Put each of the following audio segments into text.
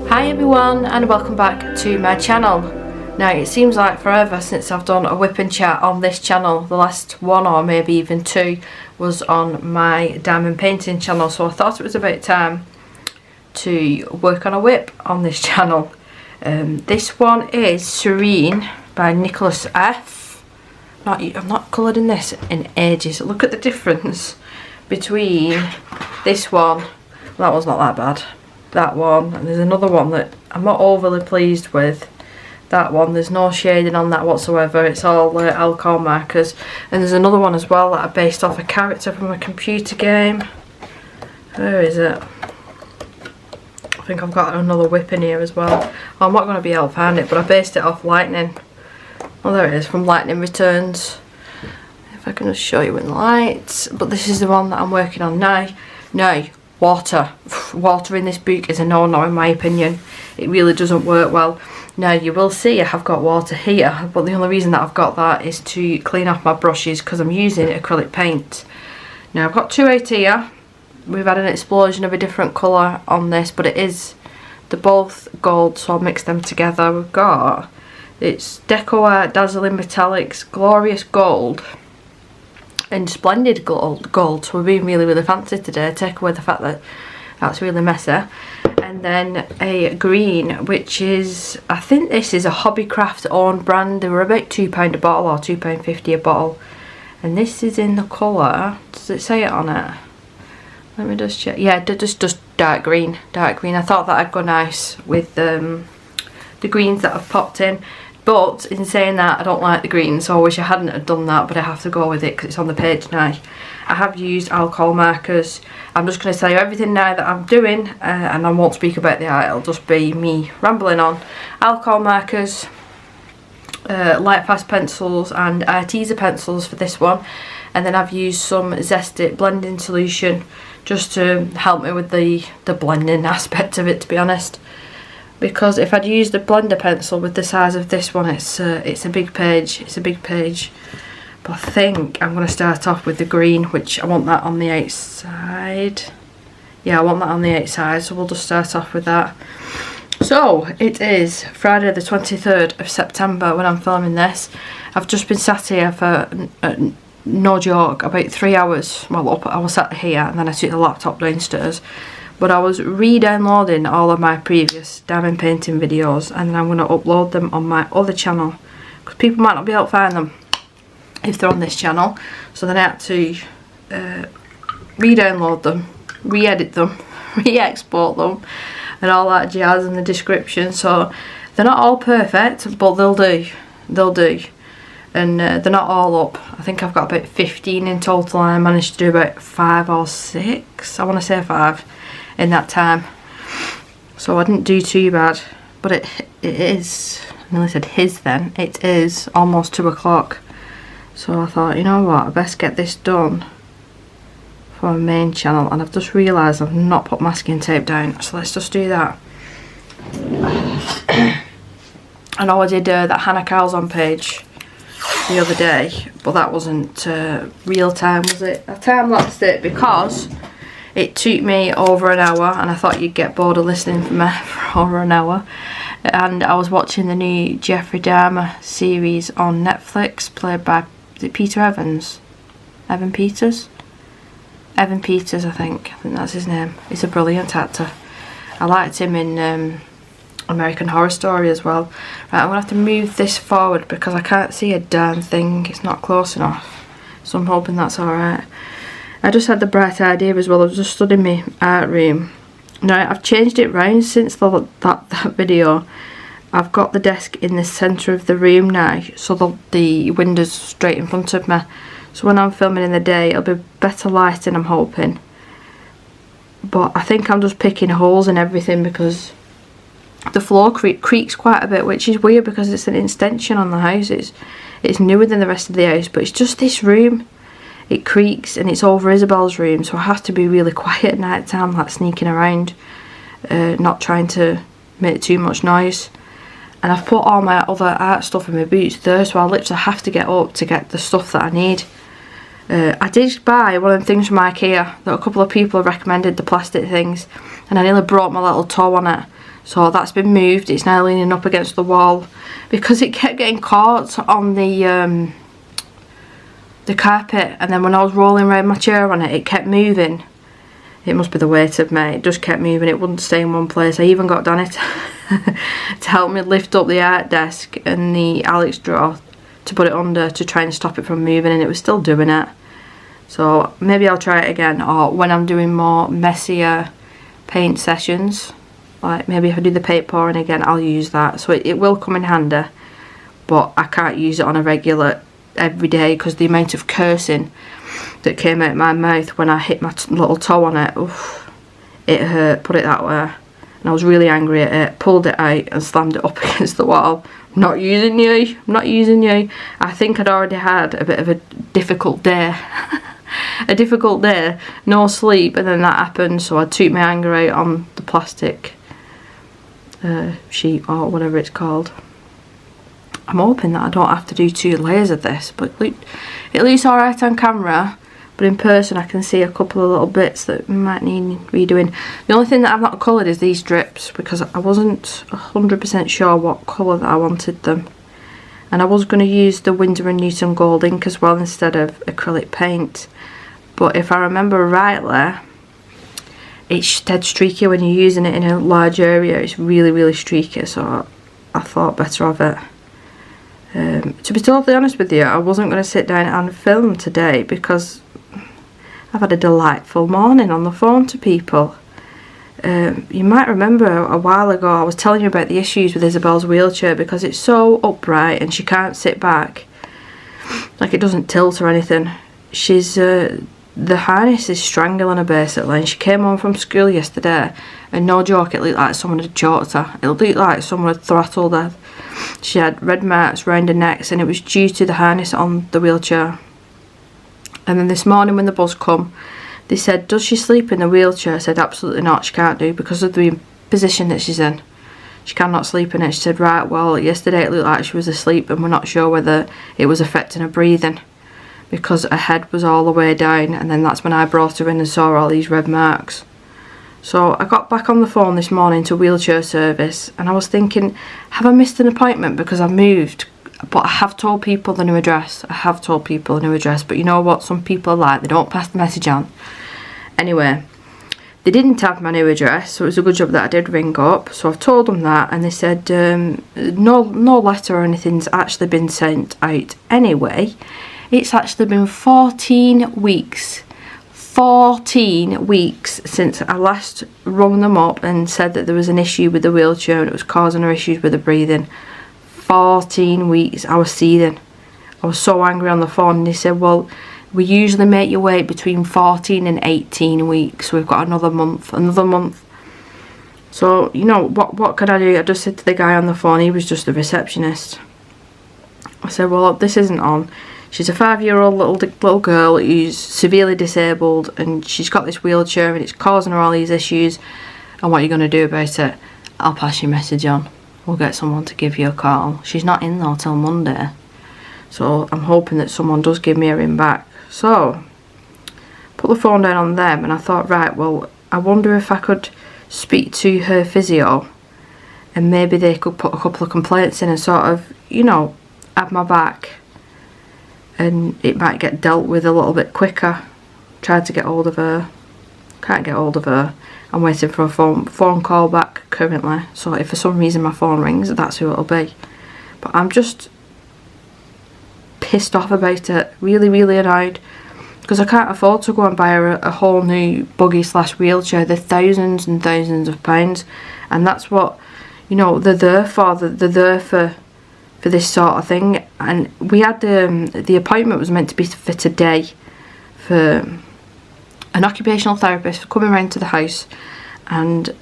Hi everyone, and welcome back to my channel. Now it seems like forever since I've done a whip and chat on this channel. The last one, or maybe even two, was on my diamond painting channel, so I thought it was about time to work on a whip on this channel. This one is Serene by Nicholas F. I've not coloured in this in ages. Look at the difference between this one, that one's not that bad, that one, and there's another one that I'm not overly pleased with. That one, there's no shading on that whatsoever, it's all alcohol markers. And there's another one as well that I based off a character from a computer game. Where is it? I think I've got another whip in here as well. Oh, I'm not going to be able to find it, but I based it off Lightning. Oh, there it is, from Lightning Returns. If I can just show you in light. But this is the one that I'm working on now. Now, water. Water in this book is a no-no in my opinion. It really doesn't work well. Now you will see I have got water here, but the only reason that I've got that is to clean off my brushes because I'm using acrylic paint. Now I've got two out here. We've had an explosion of a different colour on this, but they're both gold, so I'll mix them together. We've got, it's Deco Art Dazzling Metallics Glorious Gold and Splendid Gold, so we're being really, really fancy today. Take away the fact that that's really messy. And then a green, which is, I think this is a Hobbycraft owned brand. They were about £2 a bottle or £2.50 a bottle. And this is in the colour, does it say it on it? Let me just check. Yeah, just dark green. Dark green. I thought that'd go nice with the greens that I've popped in. But in saying that, I don't like the green, so I wish I hadn't have done that, but I have to go with it because it's on the page now. I have used alcohol markers. I'm just going to tell you everything now that I'm doing, and I won't speak about the art, it'll just be me rambling on. Alcohol markers, light fast pencils and Arteza pencils for this one, and then I've used some Zest It blending solution just to help me with the blending aspect of it, to be honest. Because if I'd used a blender pencil with the size of this one, it's a big page. It's a big page. But I think I'm going to start off with the green, which I want that on the outside. Yeah, I want that on the outside, so we'll just start off with that. So it is Friday the 23rd of September when I'm filming this. I've just been sat here for no joke about 3 hours. Well, I was sat here and then I took the laptop downstairs. But I was re-downloading all of my previous diamond painting videos, and then I'm going to upload them on my other channel because people might not be able to find them if they're on this channel. So then I had to re-download them, re-edit them, re-export them and all that jazz in the description. So they're not all perfect, but they'll do. They'll do. And they're not all up. I think I've got about 15 in total, and I managed to do about 5 or 6. I want to say 5. In that time, so I didn't do too bad, but it is, I nearly said his then, it is almost 2 o'clock, so I thought, you know what, I best get this done for my main channel. And I've just realised I've not put masking tape down, so let's just do that. I know I did that Hannah Carlson page the other day, but that wasn't real time, was it? I time-lapsed it because it took me over an hour, and I thought you'd get bored of listening to me for over an hour. And I was watching the new Jeffrey Dahmer series on Netflix, played by, is it Peter Evans? Evan Peters? Evan Peters, I think that's his name. He's a brilliant actor. I liked him in American Horror Story as well. Right, I'm going to have to move this forward because I can't see a darn thing. It's not close enough. So I'm hoping that's alright. I just had the bright idea as well. I was just stood in my art room. Now I've changed it round since that video. I've got the desk in the centre of the room now, so the window's straight in front of me. So when I'm filming in the day, it'll be better lighting, I'm hoping. But I think I'm just picking holes in everything because the floor creaks quite a bit, which is weird because it's an extension on the house. It's newer than the rest of the house, but it's just this room. It creaks, and it's over Isabelle's room, so I have to be really quiet at night time, like sneaking around, not trying to make too much noise. And I've put all my other art stuff in my boots there, so I literally have to get up to get the stuff that I need. I did buy one of them things from IKEA that a couple of people have recommended, the plastic things, and I nearly broke my little toe on it. So that's been moved. It's now leaning up against the wall because it kept getting caught on the carpet, and then when I was rolling around my chair on it, it kept moving. It must be the weight of me. It just kept moving. It wouldn't stay in one place. I even got Danny to help me lift up the art desk and the Alex drawer to put it under to try and stop it from moving, and it was still doing it. So maybe I'll try it again, or when I'm doing more messier paint sessions, like maybe if I do the paint pouring again, I'll use that. So it will come in handy, but I can't use it on a regular every day because the amount of cursing that came out of my mouth when I hit my little toe on it, oof, it hurt, put it that way. And I was really angry at it, pulled it out and slammed it up against the wall. I'm not using you, I'm not using you. I think I'd already had a bit of a difficult day. A difficult day, no sleep, and then that happened, so I took my anger out on the plastic sheet or whatever it's called. I'm hoping that I don't have to do 2 layers of this, but it looks alright on camera, but in person I can see a couple of little bits that might need redoing. The only thing that I've not coloured is these drips, because I wasn't 100% sure what colour that I wanted them. And I was going to use the Winsor & Newton gold ink as well instead of acrylic paint. But if I remember rightly, it's dead streaky when you're using it in a large area. It's really, really streaky, so I thought better of it. To be totally honest with you, I wasn't going to sit down and film today because I've had a delightful morning on the phone to people. You might remember a while ago I was telling you about the issues with Isabelle's wheelchair because it's so upright and she can't sit back. Like, it doesn't tilt or anything. She's the harness is strangling her basically, and she came home from school yesterday and no joke, it looked like someone had choked her. It looked like someone had throttled her. She had red marks round her neck, and it was due to the harness on the wheelchair. And then this morning when the bus come, they said, does she sleep in the wheelchair? I said, absolutely not, she can't do, because of the position that she's in. She cannot sleep in it. She said, right, well, yesterday it looked like she was asleep and we're not sure whether it was affecting her breathing because her head was all the way down, and then that's when I brought her in and saw all these red marks. So I got back on the phone this morning to wheelchair service, and I was thinking, have I missed an appointment because I've moved? But I have told people the new address. But you know what some people are like, they don't pass the message on. Anyway, they didn't have my new address, so it was a good job that I did ring up. So I've told them that, and they said no letter or anything's actually been sent out anyway. It's actually been 14 weeks. 14 weeks since I last rung them up and said that there was an issue with the wheelchair and it was causing her issues with the breathing. 14 weeks. I was seething. I was so angry on the phone, and they said, well, we usually make you wait between 14 and 18 weeks, so we've got another month. So, you know, what could I do? I just said to the guy on the phone, he was just the receptionist. I said, well, this isn't on. She's a 5-year-old little girl who's severely disabled, and she's got this wheelchair and it's causing her all these issues, and what are you going to do about it? I'll pass your message on. We'll get someone to give you a call. She's not in though till Monday, so I'm hoping that someone does give me a ring back. So put the phone down on them, and I thought, right, well, I wonder if I could speak to her physio and maybe they could put a couple of complaints in and sort of, you know, have my back, and it might get dealt with a little bit quicker. Tried to get hold of her, can't get hold of her. I'm waiting for a phone call back currently, so if for some reason my phone rings, that's who it'll be. But I'm just pissed off about it, really, really annoyed, because I can't afford to go and buy her a whole new buggy / wheelchair. They're thousands and thousands of pounds, and that's what, you know, they're there for. They're there for this sort of thing. And we had the appointment was meant to be for today, for an occupational therapist coming round to the house and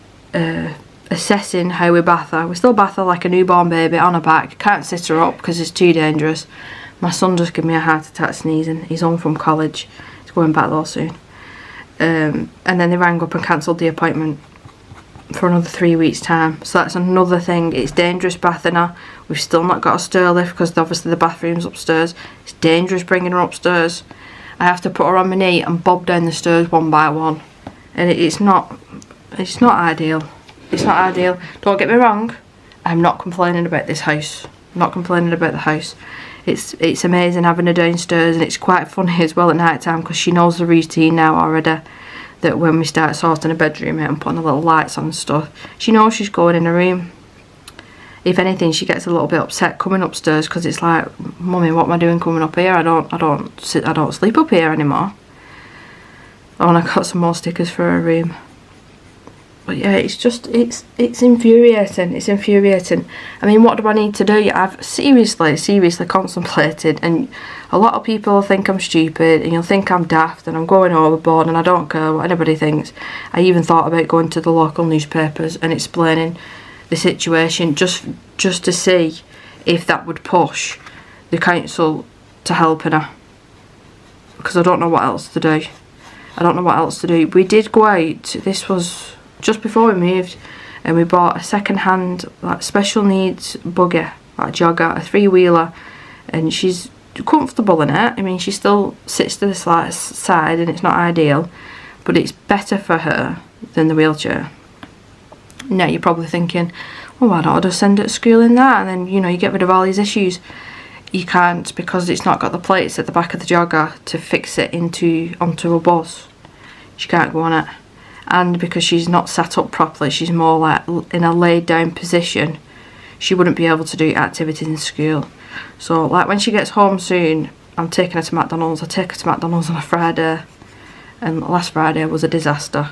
assessing how we bath her. We still bath her like a newborn baby on her back. Can't sit her up because it's too dangerous. My son just gave me a heart attack sneezing. He's home from college. He's going back though soon. And then they rang up and cancelled the appointment for another 3 weeks time. So that's another thing. It's dangerous bathing her. We've still not got a stair lift because obviously the bathroom's upstairs. It's dangerous bringing her upstairs. I have to put her on my knee and bob down the stairs one by one, and it's not ideal. It's not ideal. Don't get me wrong, I'm not complaining about this house. I'm not complaining about the house. It's amazing having her downstairs, and it's quite funny as well at night time, because she knows the routine now already, that when we start sorting a bedroom out and putting the little lights on and stuff, she knows she's going in a room. If anything, she gets a little bit upset coming upstairs, because it's like, Mummy, what am I doing coming up here? I don't sleep up here anymore. Oh, and I got some more stickers for her room. But yeah, it's infuriating. It's infuriating. I mean, what do I need to do? I've seriously contemplated, and a lot of people think I'm stupid, and you'll think I'm daft, and I'm going overboard, and I don't care what anybody thinks. I even thought about going to the local newspapers and explaining the situation, just to see if that would push the council to helping her, because I don't know what else to do. I don't know what else to do. We did go out, this was just before we moved, and we bought a second-hand like special needs buggy, like a jogger, a three-wheeler, and she's comfortable in it. I mean, she still sits to the side, and it's not ideal, but it's better for her than the wheelchair. Now you're probably thinking, well, why don't I just send it to school in that, and then, you know, you get rid of all these issues. You can't, because it's not got the plates at the back of the jogger to fix it onto a bus. She can't go on it. And because she's not sat up properly, she's more like in a laid down position, she wouldn't be able to do activities in school. So like when she gets home soon, I'm taking her to McDonald's. I take her to McDonald's on a Friday, and last Friday was a disaster.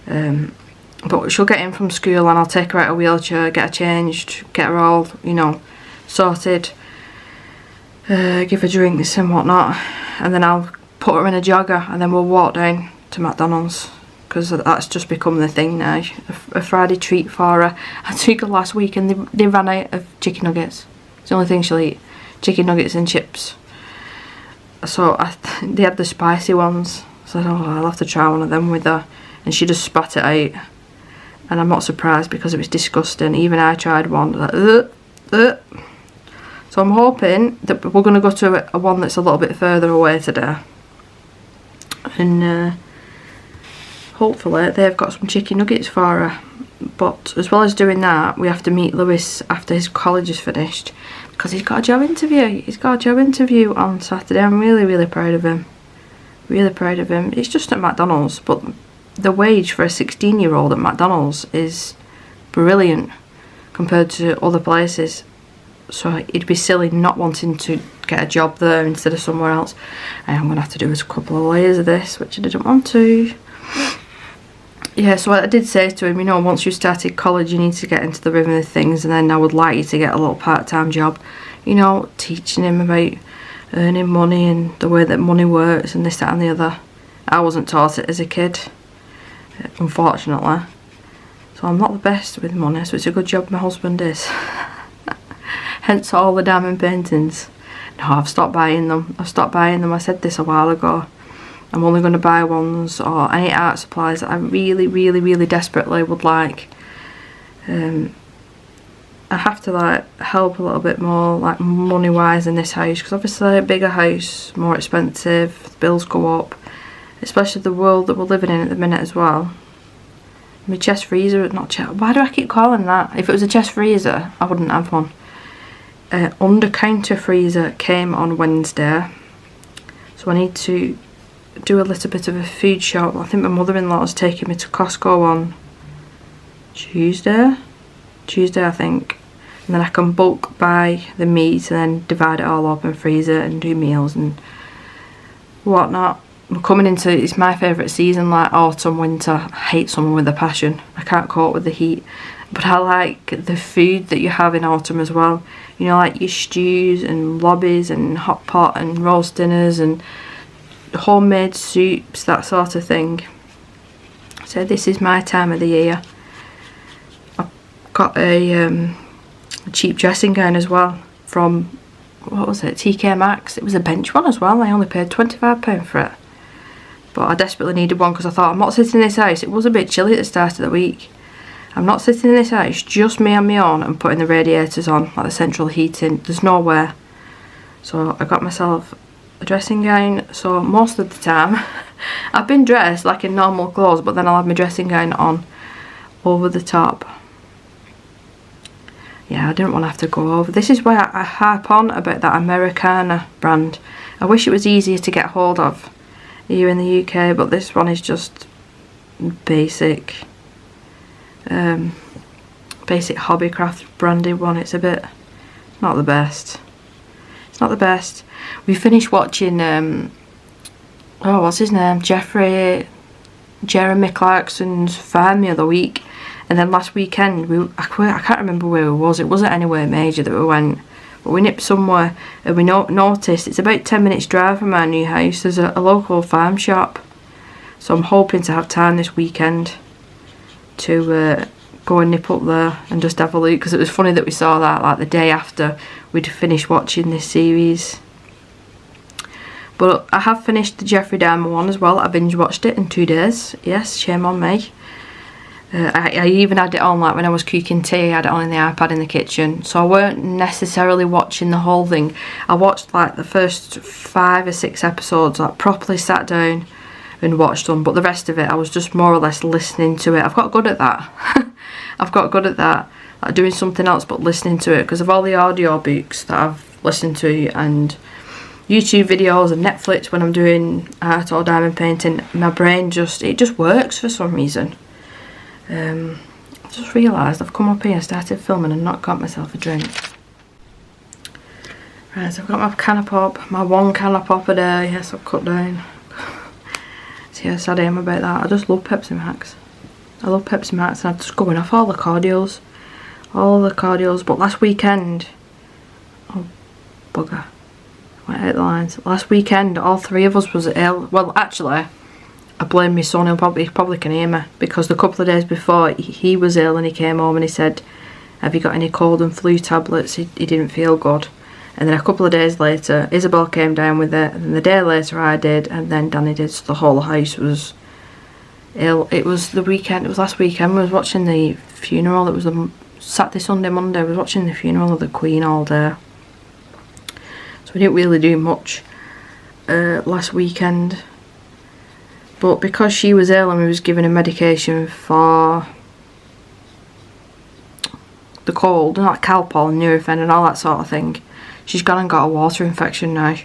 But she'll get in from school, and I'll take her out of a wheelchair, get her changed, get her all, you know, sorted, give her drinks and whatnot, and then I'll put her in a jogger, and then we'll walk down to McDonald's, because that's just become the thing now. A Friday treat for her. I took her last week, and they ran out of chicken nuggets. It's the only thing she'll eat, chicken nuggets and chips. So they had the spicy ones, so I thought, oh, I'll have to try one of them with her, and she just spat it out. And I'm not surprised, because it was disgusting. Even I tried one, like, So I'm hoping that we're going to go to a one that's a little bit further away today, and hopefully they've got some chicken nuggets for her. But as well as doing that, we have to meet Lewis after his college is finished, because he's got a job interview. He's got a job interview on Saturday. I'm really proud of him. Really proud of him. It's just at McDonald's, but the wage for a 16-year-old at McDonald's is brilliant compared to other places. So it'd be silly not wanting to get a job there instead of somewhere else. And I'm going to have to do a couple of layers of this, which I didn't want to. Yeah, so I did say to him, you know, once you started college, you need to get into the rhythm of things, and then I would like you to get a little part-time job, you know, teaching him about earning money and the way that money works and this, that and the other. I wasn't taught it as a kid, unfortunately. So I'm not the best with money, so it's a good job my husband is. Hence all the diamond paintings. No, I've stopped buying them. I said this a while ago. I'm only going to buy ones or any art supplies that I really desperately would like. I have to like help a little bit more, like money wise, in this house, because obviously a bigger house, more expensive, bills go up, especially the world that we're living in at the minute as well. My chest freezer, why do I keep calling that? If it was a chest freezer, I wouldn't have one. Under counter freezer came on Wednesday, so I need to do a little bit of a food shop. I think my mother-in-law is taking me to Costco on Tuesday I think, and then I can bulk buy the meat and then divide it all up and freeze it and do meals and whatnot. We're coming into, it's my favourite season, like autumn, winter. I hate summer with a passion. I can't cope with the heat, but I like the food that you have in autumn as well, you know, like your stews and lobbies and hot pot and roast dinners and homemade soups, that sort of thing. So this is my time of the year. I've got a cheap dressing gown as well from, what was it, TK Maxx. It was a bench one as well. I only paid £25 for it, but I desperately needed one because I thought, I'm not sitting in this house. It was a bit chilly at the start of the week. I'm not sitting in this house, just me on my own, and putting the radiators on, like the central heating. There's nowhere. So I got myself a dressing gown. So most of the time I've been dressed like in normal clothes, but then I'll have my dressing gown on over the top. Yeah, I didn't want to have to go over. This is why I harp on about that Americana brand. I wish it was easier to get hold of here in the UK, but this one is just basic. Basic Hobbycraft branded one. It's a bit not the best. It's not the best. We finished watching oh, what's his name? Jeremy Clarkson's Farm the other week. And then last weekend, I can't remember where it was. It wasn't anywhere major that we went. But we nipped somewhere and we noticed it's about 10 minutes drive from our new house. There's a local farm shop. So I'm hoping to have time this weekend to go and nip up there and just have a look. Because it was funny that we saw that like the day after we'd finished watching this series. But I have finished the Jeffrey Dahmer one as well. I binge watched it in 2 days. Yes, shame on me. I even had it on like when I was cooking tea. I had it on in the iPad in the kitchen, so I weren't necessarily watching the whole thing. I watched like the first 5 or 6 episodes, like properly sat down and watched them, but the rest of it I was just more or less listening to it. I've got good at that. I've got good at that, like doing something else but listening to it, because of all the audio books that I've listened to and YouTube videos and Netflix when I'm doing art or diamond painting. My brain just works for some reason. I just realised I've come up here and started filming and not got myself a drink. Right, so I've got my can of pop, my 1 can of pop a day. Yes, I've cut down. See how sad I am about that. I just love Pepsi Max. I love Pepsi Max, and I'm just going off all the cordials. All the cordials. But last weekend, oh bugger, went out the lines. Last weekend, all 3 of us was ill. Well, actually, I blame my son. He probably can hear me, because the couple of days before he was ill and he came home and he said, "Have you got any cold and flu tablets?" He didn't feel good. And then a couple of days later, Isabelle came down with it, and then the day later I did, and then Danny did. So the whole house was ill. It was the weekend. It was last weekend. We was watching the funeral. It was the Saturday, Sunday, Monday. I was watching the funeral of the Queen all day. So we didn't really do much last weekend. But because she was ill and we was giving her medication for the cold, like Calpol and Nurofen and all that sort of thing, she's gone and got a water infection now.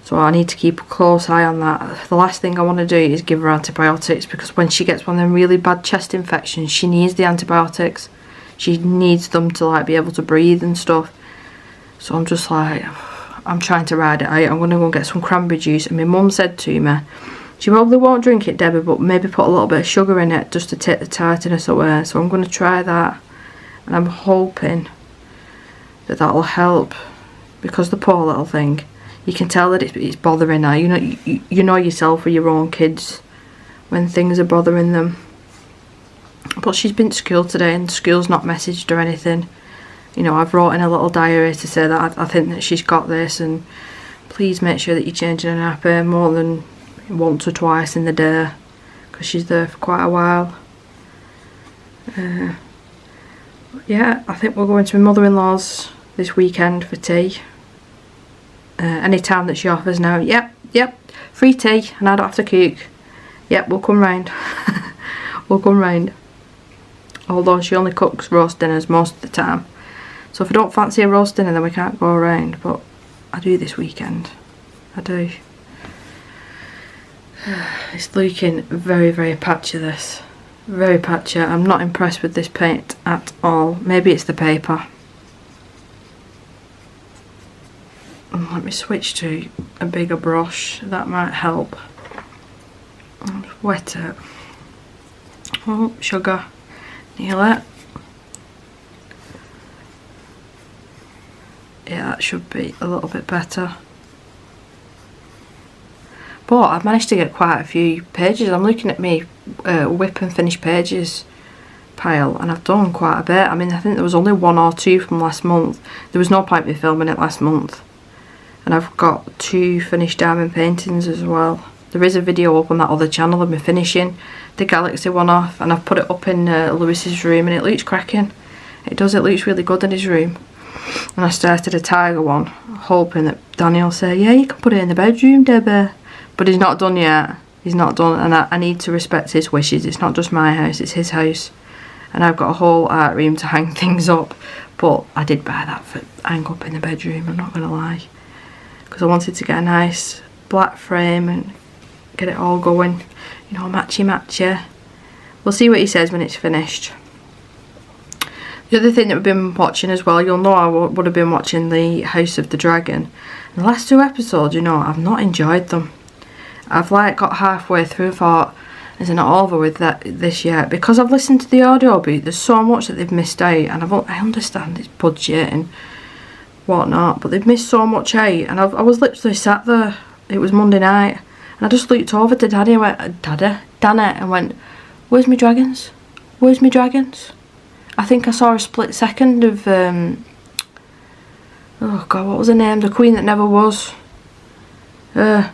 So I need to keep a close eye on that. The last thing I want to do is give her antibiotics, because when she gets one of them really bad chest infections, she needs the antibiotics. She needs them to like be able to breathe and stuff. So I'm just like, I'm trying to ride it out. I'm going to go and get some cranberry juice. And my mum said to me, she probably won't drink it, Debbie, but maybe put a little bit of sugar in it just to take the tartness away. So I'm going to try that, and I'm hoping that that'll help, because the poor little thing, you can tell that it's bothering her. You know yourself with your own kids when things are bothering them. But she's been to school today, and school's not messaged or anything. You know, I've wrote in a little diary to say that I think that she's got this, and please make sure that you're changing her nappy more than once or twice in the day, because she's there for quite a while. Yeah, I think we're going to my mother-in-law's this weekend for tea. Any time that she offers now. Yep, free tea, and I don't have to cook. Yep, we'll come round. We'll come round. Although she only cooks roast dinners most of the time, so if I don't fancy a roast dinner, then we can't go around. But I do this weekend. I do. It's looking very, very patchy, this. Very patchy. I'm not impressed with this paint at all. Maybe it's the paper. Let me switch to a bigger brush. That might help. I'll wet it. Oh, sugar. Nearly. Yeah, that should be a little bit better. But I've managed to get quite a few pages. I'm looking at me WIP and finished pages pile, and I've done quite a bit. I mean, I think there was only 1 or 2 from last month. There was no point me filming it last month. And I've got 2 finished diamond paintings as well. There is a video up on that other channel of me finishing the Galaxy one off, and I've put it up in Lewis's room, and it looks cracking. It does, it looks really good in his room. and I started a tiger one, hoping that Danny will say, yeah, you can put it in the bedroom, Debbie. But he's not done yet. He's not done, and I need to respect his wishes. It's not just my house, it's his house. And I've got a whole art room to hang things up. But I did buy that for hang up in the bedroom, I'm not going to lie. Because I wanted to get a nice black frame and get it all going. You know, matchy. We'll see what he says when it's finished. The other thing that we've been watching as well, you'll know I would have been watching the House of the Dragon. The last 2 episodes, you know, I've not enjoyed them. I've like got halfway through and thought, is it not over with this yet? Because I've listened to the audiobook, there's so much that they've missed out, and I understand it's budget and whatnot, but they've missed so much out. And I was literally sat there, it was Monday night, and I just looked over to Daddy and went, Danny, and went, where's my dragons? Where's my dragons? I think I saw a split second of, oh God, what was her name? The Queen That Never Was. Her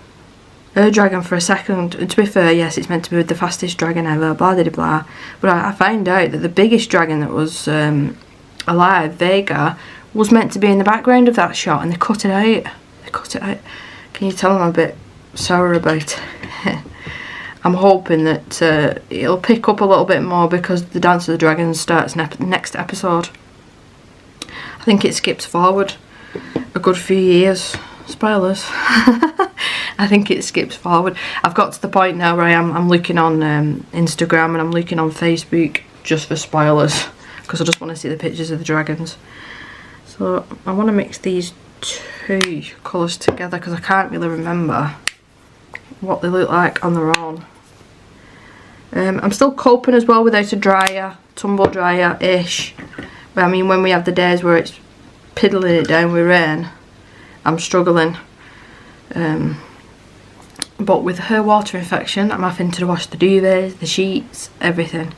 dragon for a second. And to be fair, yes, it's meant to be the fastest dragon ever, blah blah blah. But I found out that the biggest dragon that was alive, Vega, was meant to be in the background of that shot, and they cut it out. They cut it out. Can you tell I'm a bit sour about it? I'm hoping that it'll pick up a little bit more, because the Dance of the Dragons starts next episode. I think it skips forward a good few years. Spoilers. I think it skips forward. I've got to the point now where I'm looking on Instagram and I'm looking on Facebook just for spoilers, because I just want to see the pictures of the dragons. So I want to mix these 2 colours together, because I can't really remember what they look like on their own. I'm still coping as well without a dryer, tumble dryer-ish. I mean, when we have the days where it's piddling it down with rain, I'm struggling. But with her water infection, I'm having to wash the duvets, the sheets, everything.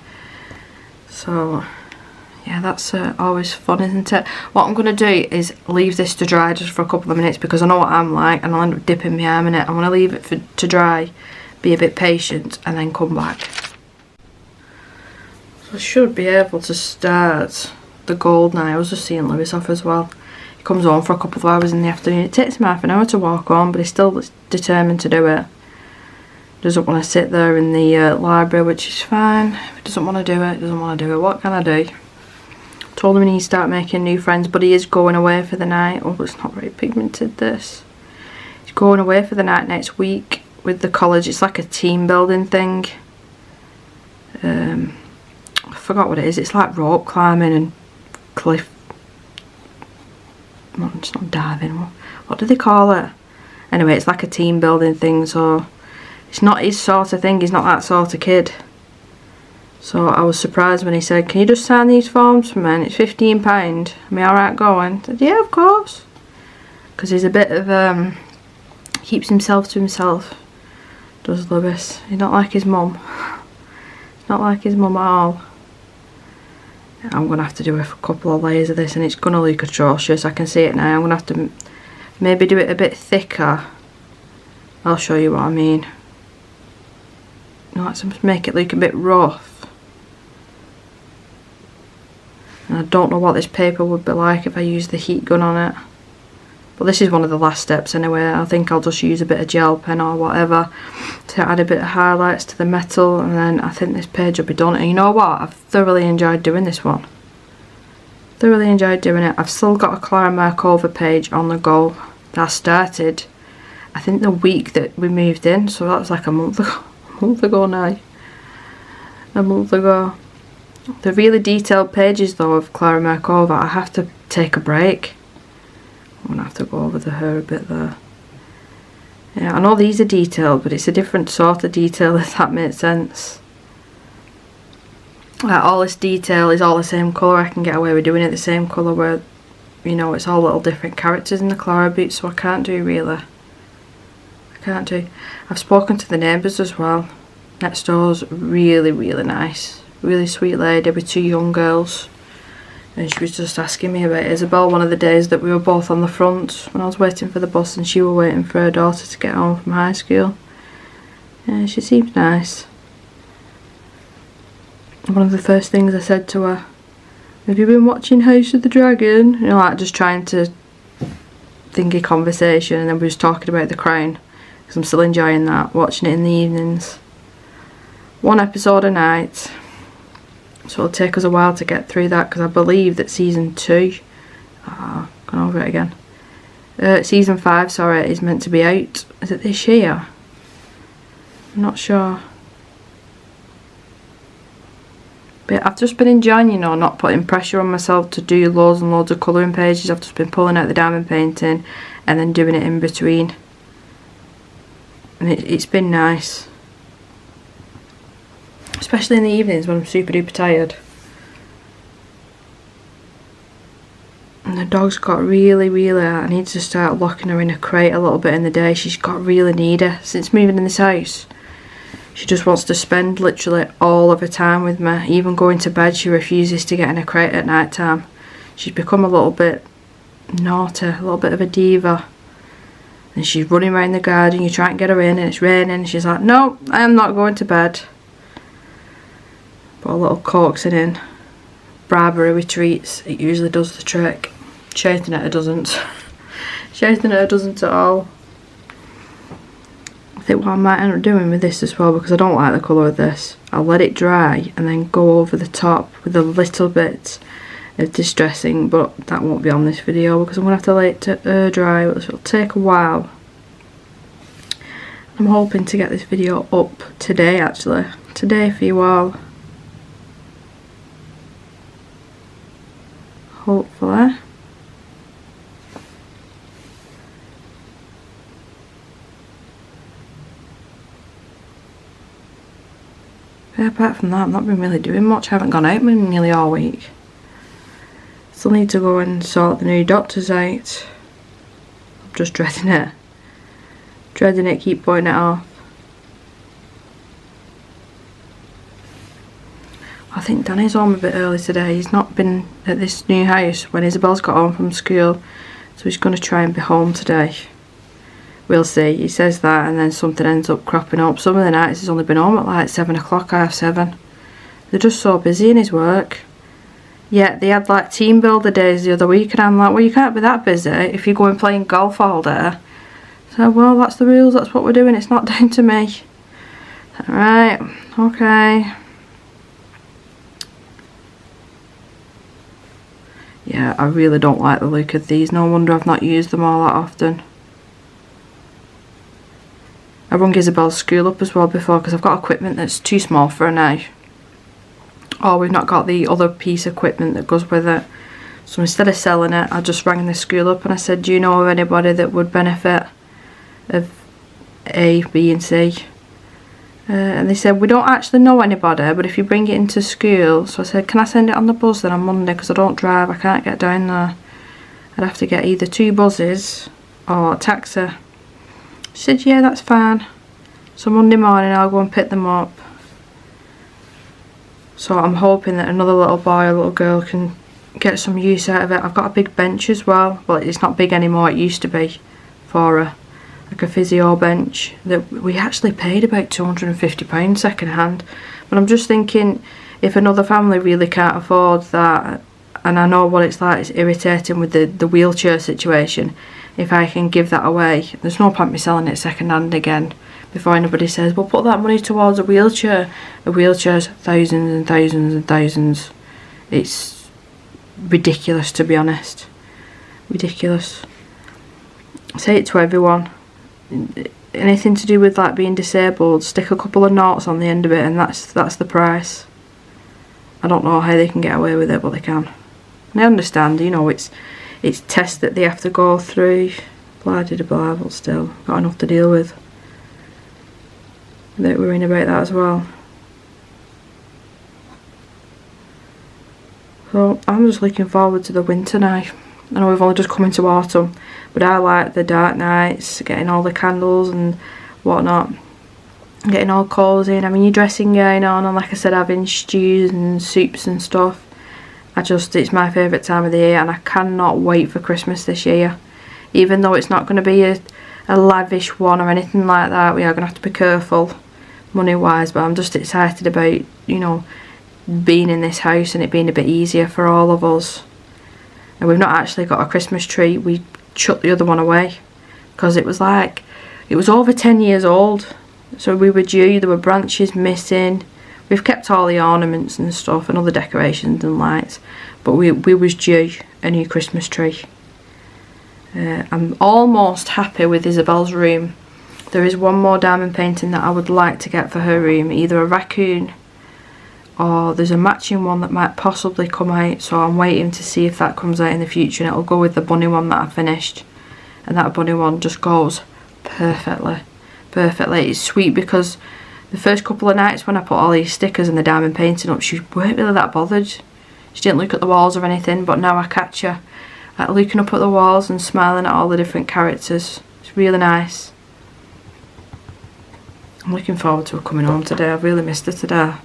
So yeah, that's always fun, isn't it? What I'm going to do is leave this to dry just for a couple of minutes, because I know what I'm like and I'll end up dipping my arm in it. I want to leave it to dry, be a bit patient, and then come back. So I should be able to start the gold now. I was just seeing Lewis off as well. He comes home for a couple of hours in the afternoon. It takes him half an hour to walk home, but he's still determined to do it. Doesn't want to sit there in the library, which is fine. If he doesn't want to do it, doesn't want to do it. What can I do? Told him he needs to start making new friends, but he is going away for the night. Oh, it's not very pigmented, this. He's going away for the night next week with the college. It's like a team building thing. I forgot what it is. It's like rope climbing and cliff. Well, it's not diving. What do they call it? Anyway, it's like a team building thing, so it's not his sort of thing. He's not that sort of kid. So I was surprised when he said, can you just sign these forms for me? And it's £15. Am I alright going? I said, yeah, of course. Because he's a bit of, keeps himself to himself, does Lewis. He's not like his mum. He's not like his mum at all. I'm going to have to do a couple of layers of this, and it's going to look atrocious. I can see it now. I'm going to have to maybe do it a bit thicker. I'll show you what I mean. Let's make it look a bit rough. And I don't know what this paper would be like if I used the heat gun on it. But this is one of the last steps anyway. I think I'll just use a bit of gel pen or whatever to add a bit of highlights to the metal, and then I think this page will be done. And you know what? I've thoroughly enjoyed doing this one. Thoroughly enjoyed doing it. I've still got a Clara Markova page on the go that I started, I think, the week that we moved in. So that was like a month ago. A month ago now. A month ago. The really detailed pages though of Clara Markova, I have to take a break. I'm going to have to go over to her a bit there. Yeah, I know these are detailed, but it's a different sort of detail, if that makes sense. Like, all this detail is all the same colour. I can get away with doing it the same colour, where, you know, it's all little different characters in the Clara boots, so I can't do really. I can't do. I've spoken to the neighbours as well. Next door's really, really nice. Really sweet lady with 2 young girls. And she was just asking me about Isabelle one of the days that we were both on the front when I was waiting for the bus, and she was waiting for her daughter to get home from high school. Yeah, she seems nice. One of the first things I said to her Have you been watching House of the Dragon? You know, like just trying to think of conversation, and then we was talking about The Crown, because I'm still enjoying that, watching it in the evenings. 1 episode a night. So it'll take us a while to get through that, because I believe that season 2, gone over it again. Season 5, sorry, is meant to be out. Is it this year? I'm not sure. But I've just been enjoying, you know, not putting pressure on myself to do loads and loads of colouring pages. I've just been pulling out the diamond painting and then doing it in between. And it's been nice. Especially in the evenings when I'm super duper tired. And the dog's got really, I need to start locking her in a crate a little bit in the day. She's got really needy. Since moving in this house, she just wants to spend literally all of her time with me. Even going to bed, she refuses to get in a crate at night time. She's become a little bit naughty, a little bit of a diva. And she's running around the garden, you try and get her in and it's raining, and she's like, no, I am not going to bed. Put a little coaxing in. Bribery with treats, it usually does the trick. Shouting at her doesn't. Shouting at her doesn't at all. I think what I might end up doing with this as well, because I don't like the colour of this, I'll let it dry and then go over the top with a little bit of distressing, but that won't be on this video because I'm going to have to let it to air dry, which will take a while. I'm hoping to get this video up today, actually. Today for you all. Hopefully. But apart from that, I've not been really doing much. I haven't gone out nearly all week. Still need to go and sort the new doctors out. I'm just dreading it. Dreading it, keep putting it off. I think Danny's home a bit early today. He's not been at this new house when Isabelle's got home from school, so he's going to try and be home today. We'll see. He says that and then something ends up cropping up. Some of the nights he's only been home at like 7 o'clock, 7:30. They're just so busy in his work. Yeah, they had like team builder days the other week and I'm like, well, you can't be that busy if you're going playing golf all day. So, well, that's the rules, that's what we're doing, it's not down to me. Alright, okay. Yeah, I really don't like the look of these. No wonder I've not used them all that often. I rung Isabelle's school up as well before because I've got equipment that's too small for her now. Or we've not got the other piece of equipment that goes with it. So instead of selling it, I just rang the school up and I said, do you know of anybody that would benefit of A, B and C? And they said, we don't actually know anybody, but if you bring it into school. So I said, can I send it on the bus then on Monday, because I don't drive, I can't get down there. I'd have to get either 2 buses or a taxi. She said, yeah, that's fine. So Monday morning I'll go and pick them up. So I'm hoping that another little boy or little girl can get some use out of it. I've got a big bench as well. Well, it's not big anymore, it used to be for her. Like a physio bench that we actually paid about £250 second hand. But I'm just thinking, if another family really can't afford that, and I know what it's like, it's irritating with the wheelchair situation, if I can give that away, there's no point me selling it second hand again before anybody says, well, put that money towards a wheelchair. A wheelchair's thousands and thousands and thousands. It's ridiculous, to be honest. Ridiculous. I say it to everyone. Anything to do with like being disabled, stick a couple of noughts on the end of it and that's the price. I don't know how they can get away with it, but they can. And I understand, you know, it's tests that they have to go through, blah de blah, but still got enough to deal with. They're worrying about that as well. So I'm just looking forward to the winter now. I know we've only just come into autumn, but I like the dark nights, getting all the candles and whatnot, getting all cosy and having your dressing gown on, and like I said, having stews and soups and stuff. It's my favourite time of the year, and I cannot wait for Christmas this year. Even though it's not going to be a lavish one or anything like that, we are going to have to be careful money wise, but I'm just excited about, you know, being in this house and it being a bit easier for all of us. And we've not actually got a Christmas tree. We chucked the other one away because it was like, it was over 10 years old. So we were due, there were branches missing. We've kept all the ornaments and stuff and other decorations and lights, but we was due a new Christmas tree. I'm almost happy with Isabelle's room. There is one more diamond painting that I would like to get for her room, either a raccoon or there's a matching one that might possibly come out, so I'm waiting to see if that comes out in the future, and it'll go with the bunny one that I finished, and that bunny one just goes perfectly. It's sweet because the first couple of nights when I put all these stickers and the diamond painting up, she weren't really that bothered. She didn't look at the walls or anything, but now I catch her looking up at the walls and smiling at all the different characters. It's really nice. I'm looking forward to her coming home today. I've really missed her today.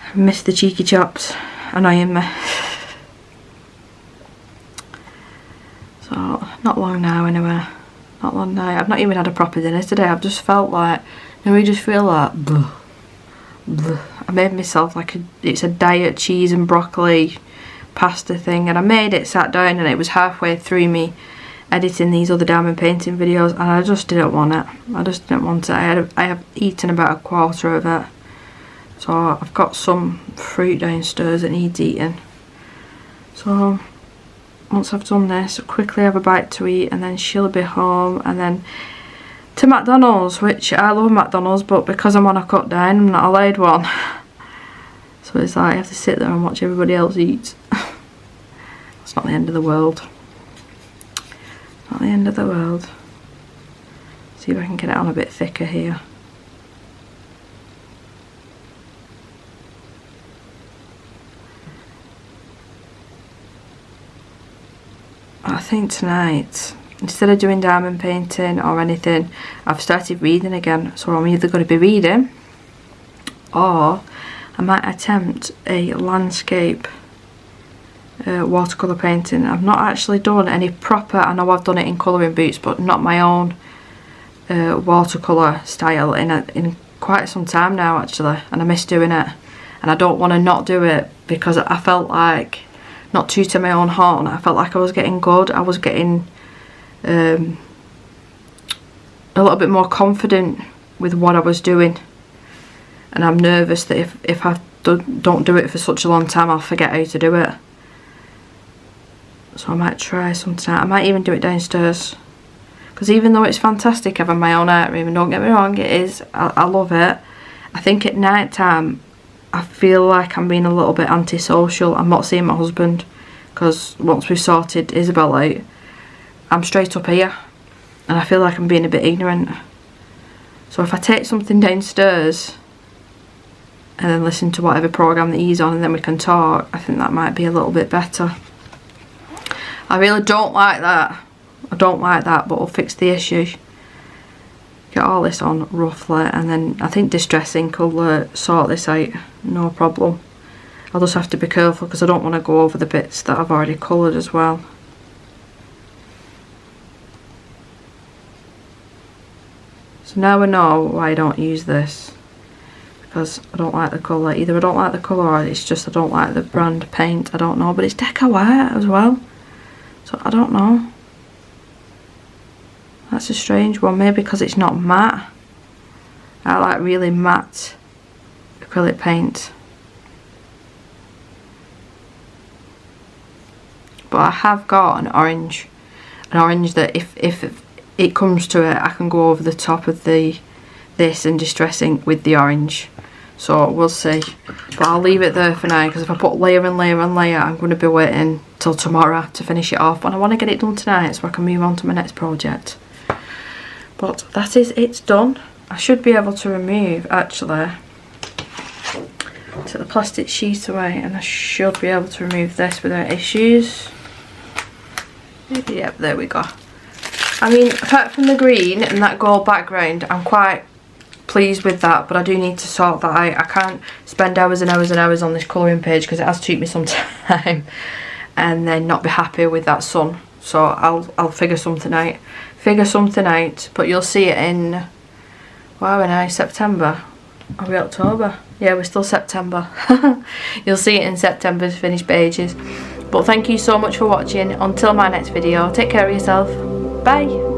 I missed the cheeky chops annoying me. So, not long now anyway. Not long now. I've not even had a proper dinner today. I've just felt like, you know, you just feel like, bleh, bleh. I made myself like it's a diet cheese and broccoli pasta thing, and I made it, sat down, and it was halfway through me editing these other diamond painting videos, and I just didn't want it. I have eaten about a quarter of it, so I've got some fruit downstairs that needs eating. So once I've done this, I'll quickly have a bite to eat, and then she'll be home, and then to McDonald's, which I love McDonald's, but because I'm on a cut down, I'm not allowed one. So it's like I have to sit there and watch everybody else eat. It's not the end of the world. Not the end of the world. See if I can get it on a bit thicker here. I think tonight, instead of doing diamond painting or anything, I've started reading again. So I'm either going to be reading, or I might attempt a landscape watercolour painting. I've not actually done any proper, I know I've done it in colouring books, but not my own watercolour style in quite some time now actually, and I miss doing it, and I don't want to not do it because I felt like, not tooting my own horn, I felt like I was getting good. I was getting a little bit more confident with what I was doing, and I'm nervous that if I don't do it for such a long time, I'll forget how to do it. So I might try some tonight. I might even do it downstairs, because even though it's fantastic having my own art room, and don't get me wrong, it is, I love it, I think at night time I feel like I'm being a little bit antisocial. I'm not seeing my husband, because once we've sorted Isabelle out, I'm straight up here, and I feel like I'm being a bit ignorant. So if I take something downstairs and then listen to whatever programme that he's on, and then we can talk, I think that might be a little bit better. I really don't like that. I don't like that, but we'll fix the issue. Get all this on roughly, and then I think Distress Ink will sort this out, no problem. I'll just have to be careful because I don't want to go over the bits that I've already coloured as well. So now we know why I don't use this, because I don't like the colour. Either I don't like the colour, or it's just I don't like the brand paint, I don't know, but it's Deca White as well, so I don't know. That's a strange one, maybe because it's not matte. I like really matte acrylic paint. But I have got an orange that if it comes to it, I can go over the top of this and Distress Ink with the orange. So we'll see. But I'll leave it there for now, because if I put layer and layer and layer, I'm going to be waiting till tomorrow to finish it off. And I want to get it done tonight so I can move on to my next project. But that is it done. I should be able to remove, actually, take the plastic sheet away, and I should be able to remove this without issues. Yep, there we go. I mean, apart from the green and that gold background, I'm quite pleased with that, but I do need to sort that out. I can't spend hours and hours and hours on this colouring page because it has taken me some time, and then not be happy with that sun. So I'll figure something out. But you'll see it in, where are we now, September. Are we October? Yeah, we're still September. You'll see it in September's finished pages. But thank you so much for watching. Until my next video, take care of yourself. Bye.